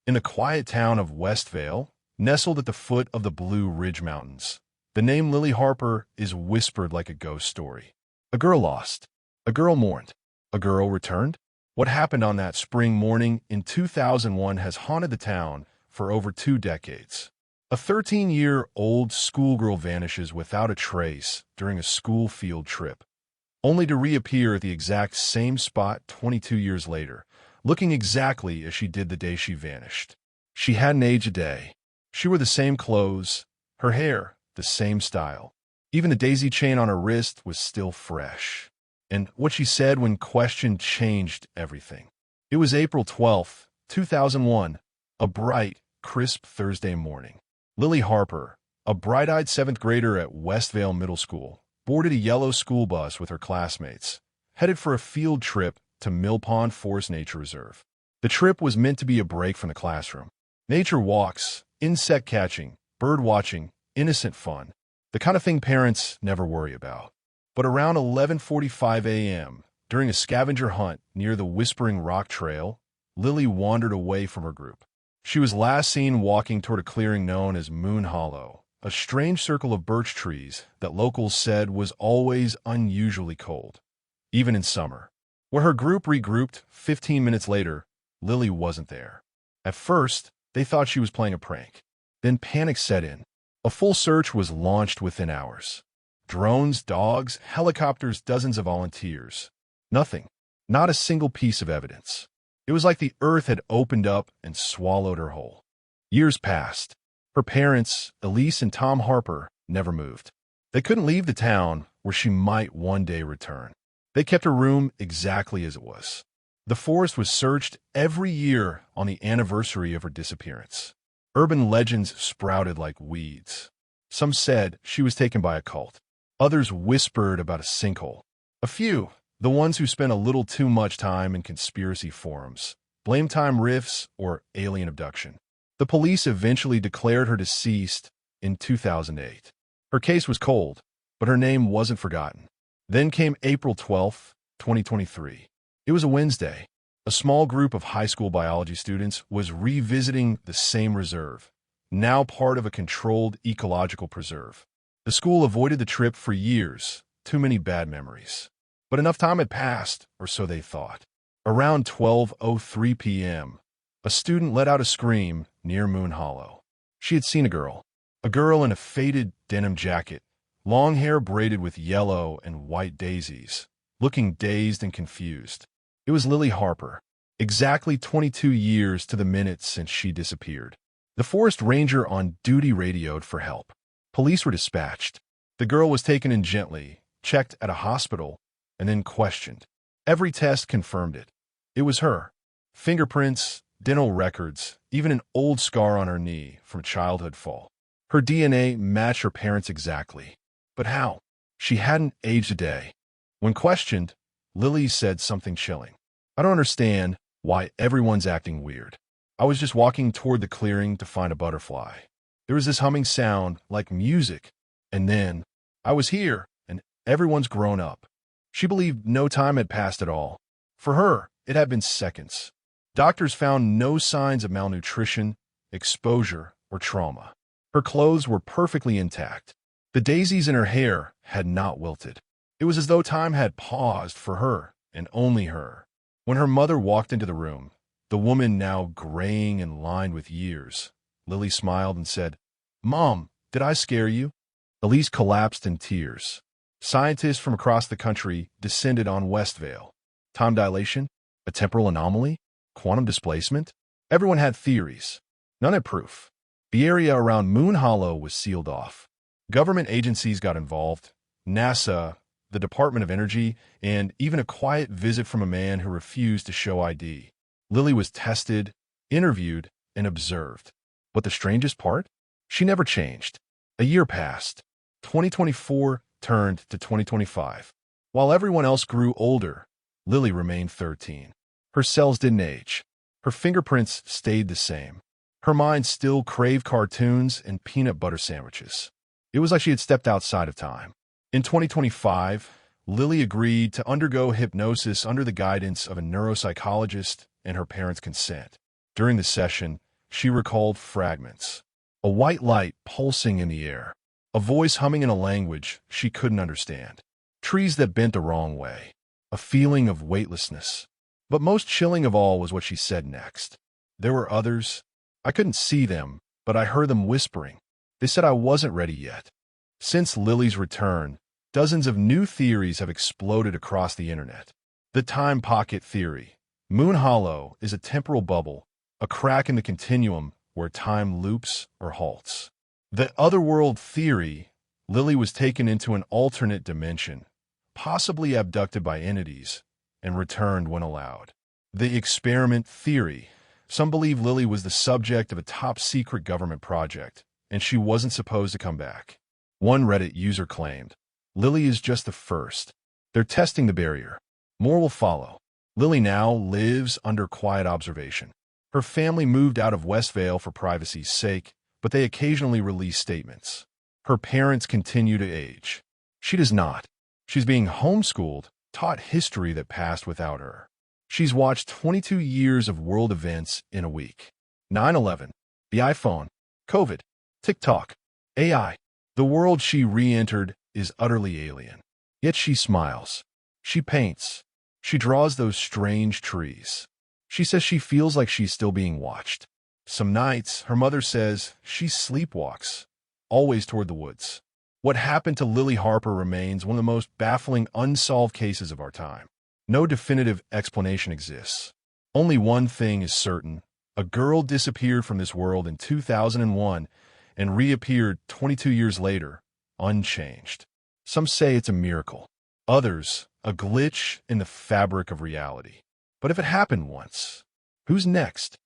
in the quiet town of Westvale, nestled at the foot of the Blue Ridge Mountains. The name Lily Harper is whispered like a ghost story. A girl lost. A girl mourned. A girl returned. What happened on that spring morning in 2001 has haunted the town for over 2 decades. A 13-year-old schoolgirl vanishes without a trace during a school field trip, only to reappear at the exact same spot 22 years later, looking exactly as she did the day she vanished. She hadn't aged a day. She wore the same clothes, her hair the same style. Even the daisy chain on her wrist was still fresh. And what she said when questioned changed everything. It was April 12, 2001, a bright, crisp Thursday morning. Lily Harper, a bright-eyed 7th grader at Westvale Middle School, boarded a yellow school bus with her classmates, headed for a field trip to Mill Pond Forest Nature Reserve. The trip was meant to be a break from the classroom. Nature walks, insect catching, bird watching, innocent fun, the kind of thing parents never worry about. But around 11:45 a.m., during a scavenger hunt near the Whispering Rock Trail, Lily wandered away from her group. She was last seen walking toward a clearing known as Moon Hollow, a strange circle of birch trees that locals said was always unusually cold, even in summer. Where her group regrouped 15 minutes later, Lily wasn't there. At first, they thought she was playing a prank. Then panic set in. A full search was launched within hours. Drones, dogs, helicopters, dozens of volunteers. Nothing. Not a single piece of evidence. It was like the earth had opened up and swallowed her whole. Years passed. Her parents, Elise and Tom Harper, never moved. They couldn't leave the town where she might one day return. They kept her room exactly as it was. The forest was searched every year on the anniversary of her disappearance. Urban legends sprouted like weeds. Some said she was taken by a cult. Others whispered about a sinkhole. A few, the ones who spent a little too much time in conspiracy forums, blame time rifts, or alien abduction. The police eventually declared her deceased in 2008. Her case was cold, but her name wasn't forgotten. Then came April 12, 2023. It was a Wednesday. A small group of high school biology students was revisiting the same reserve, now part of a controlled ecological preserve. The school avoided the trip for years, too many bad memories. But enough time had passed, or so they thought. Around 12:03 p.m., a student let out a scream near Moon Hollow. She had seen a girl in a faded denim jacket, long hair braided with yellow and white daisies, looking dazed and confused. It was Lily Harper, exactly 22 years to the minute since she disappeared. The forest ranger on duty radioed for help. Police were dispatched. The girl was taken in gently, checked at a hospital, and then questioned. Every test confirmed it. It was her. Fingerprints, dental records, even an old scar on her knee from a childhood fall. Her DNA matched her parents exactly. But how? She hadn't aged a day. When questioned, Lily said something chilling. I don't understand why everyone's acting weird. I was just walking toward the clearing to find a butterfly. There was this humming sound like music, and then I was here, and everyone's grown up. She believed no time had passed at all. For her, it had been seconds. Doctors found no signs of malnutrition, exposure, or trauma. Her clothes were perfectly intact. The daisies in her hair had not wilted. It was as though time had paused for her, and only her. When her mother walked into the room, the woman now graying and lined with years, Lily smiled and said, "Mom, did I scare you?" Elise collapsed in tears. Scientists from across the country descended on Westvale. Time dilation? A temporal anomaly? Quantum displacement? Everyone had theories. None had proof. The area around Moon Hollow was sealed off. Government agencies got involved. NASA, the Department of Energy, and even a quiet visit from a man who refused to show ID. Lily was tested, interviewed, and observed. But the strangest part? She never changed. A year passed. 2024 turned to 2025. While everyone else grew older, Lily remained 13. Her cells didn't age. Her fingerprints stayed the same. Her mind still craved cartoons and peanut butter sandwiches. It was like she had stepped outside of time. In 2025, Lily agreed to undergo hypnosis under the guidance of a neuropsychologist and her parents' consent. During the session, She recalled fragments. A white light pulsing in the air. A voice humming in a language she couldn't understand. Trees that bent the wrong way. A feeling of weightlessness. But most chilling of all was what she said next. There were others. I couldn't see them, but I heard them whispering. They said I wasn't ready yet. Since Lily's return, dozens of new theories have exploded across the internet. The time pocket theory. Moon Hollow is a temporal bubble, a crack in the continuum where time loops or halts. The otherworld theory. Lily was taken into an alternate dimension, possibly abducted by entities, and returned when allowed. The experiment theory. Some believe Lily was the subject of a top-secret government project, and she wasn't supposed to come back. One Reddit user claimed, Lily is just the first. They're testing the barrier. More will follow. Lily now lives under quiet observation. Her family moved out of Westvale for privacy's sake, but they occasionally release statements. Her parents continue to age. She does not. She's being homeschooled, taught history that passed without her. She's watched 22 years of world events in a week. 9/11, the iPhone, COVID, TikTok, AI. The world she re-entered is utterly alien. Yet she smiles. She paints. She draws those strange trees. She says she feels like she's still being watched. Some nights, her mother says she sleepwalks, always toward the woods. What happened to Lily Harper remains one of the most baffling unsolved cases of our time. No definitive explanation exists. Only one thing is certain. A girl disappeared from this world in 2001 and reappeared 22 years later, unchanged. Some say it's a miracle. Others, a glitch in the fabric of reality. But if it happened once, who's next?